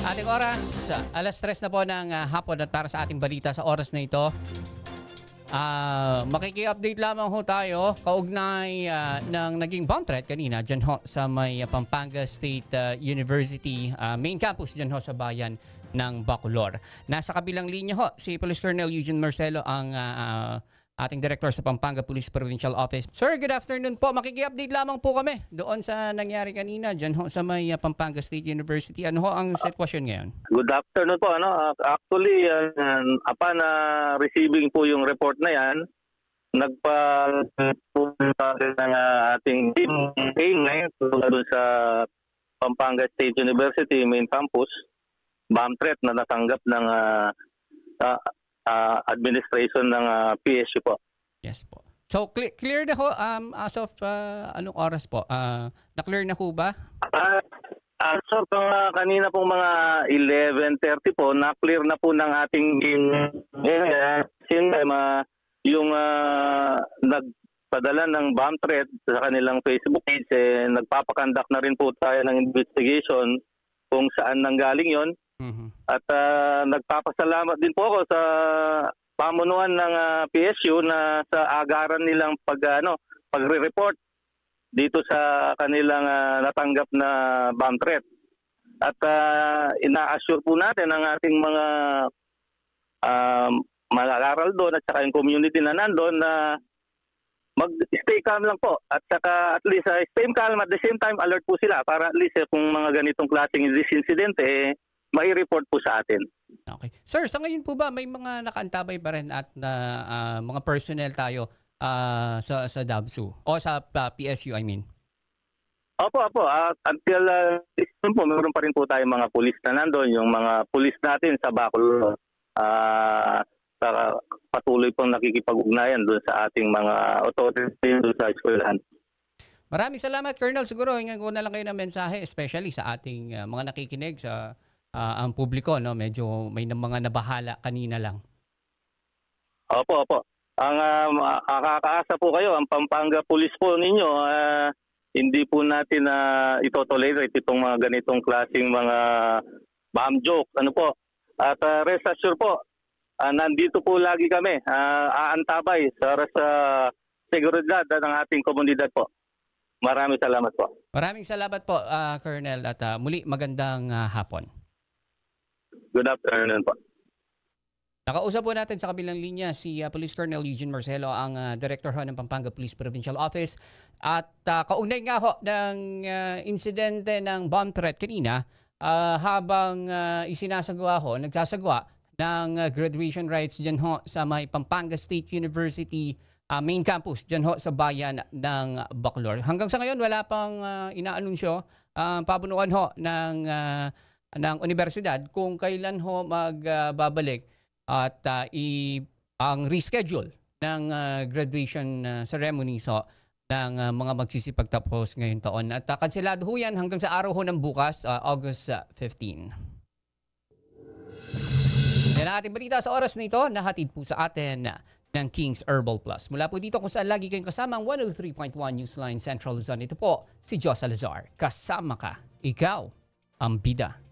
Ating oras, alas 3 na po ng hapon at para sa ating balita sa oras na ito. Makiki-update lamang ho tayo kaugnay ng naging bomb threat kanina dyan ho sa may Pampanga State University main campus dyan ho sa bayan ng Bacolor. Nasa kabilang linya ho si Police Colonel Eugene Marcelo ang ating director sa Pampanga Police Provincial Office. Sir, good afternoon po. Makiki-update lamang po kami doon sa nangyari kanina dyan ho sa may Pampanga State University. Ano ho ang sitwasyon ngayon? Good afternoon po. Actually, upon receiving po yung report na yan, nagpa-punta ng ating team ngayon doon sa Pampanga State University main campus, bomb threat na natanggap ng administration ng PSU po. Yes po. So, clear na ho as of anong oras po? Na-clear na ho ba? So, kanina pong mga 11:30 po, na-clear na po ng ating yung nagpadala ng bomb threat sa kanilang Facebook page, nagpapakandak na rin po tayo ng investigation kung saan nanggaling yon. Mm-hmm. At nagpapasalamat din po ako sa pamunuan ng PSU na sa agaran nilang pagre-report dito sa kanilang natanggap na bomb threat. At ina-assure po natin ang ating mga mag-aaral doon at saka yung community na nandoon na mag-stay calm lang po. At saka at least stay calm at the same time alert po sila para at least kung mga ganitong klaseng incident may report po sa atin. Okay. Sir, sa ngayon po ba may mga nakaantabay pa rin at mga personnel tayo sa DABSU o sa PSU I mean? Opo. Until po, meron pa rin po tayong mga pulis na nandoon, yung mga pulis natin sa Bacolor. Patuloy pong nakikipag-ugnayan doon sa ating mga authorities doon sa eskwelahan. Maraming salamat, Colonel. Siguro hingan ko na lang kayo ng mensahe, especially sa ating mga nakikinig sa ang publiko, no? Medyo may mga nabahala kanina lang. Opo. Ang makakaasa po kayo, ang Pampanga Police po ninyo, hindi po natin ito-tolerate itong mga ganitong klaseng mga bomb joke. Ano po? At rest assured po, nandito po lagi kami, aantabay sa seguridad ng ating komunidad po. Maraming salamat po. Maraming salamat po, Colonel, at muli magandang hapon. Good afternoon po. Nakausap po natin sa kabilang linya si Police Colonel Eugene Marcelo, ang Director ho ng Pampanga Police Provincial Office. At kaugnay nga ho ng insidente ng bomb threat kanina habang nagsasagawa ng graduation rites dyan ho sa may Pampanga State University main campus dyan ho sa bayan ng Bacolor. Hanggang sa ngayon wala pang inaanunsyo pabunuan ho ng universidad kung kailan ho magbabalik at ang reschedule ng graduation ceremony ng mga magsisipagtapos ngayong taon. At kanselado ho yan hanggang sa araw ho ng bukas, August 15. Yan ang ating balita sa oras na ito, nahatid po sa atin ng King's Herbal Plus. Mula po dito kung saan lagi kayong kasama ang 103.1 Newsline Central Luzon. Ito po si Joe Salazar. Kasama ka, ikaw ang bida.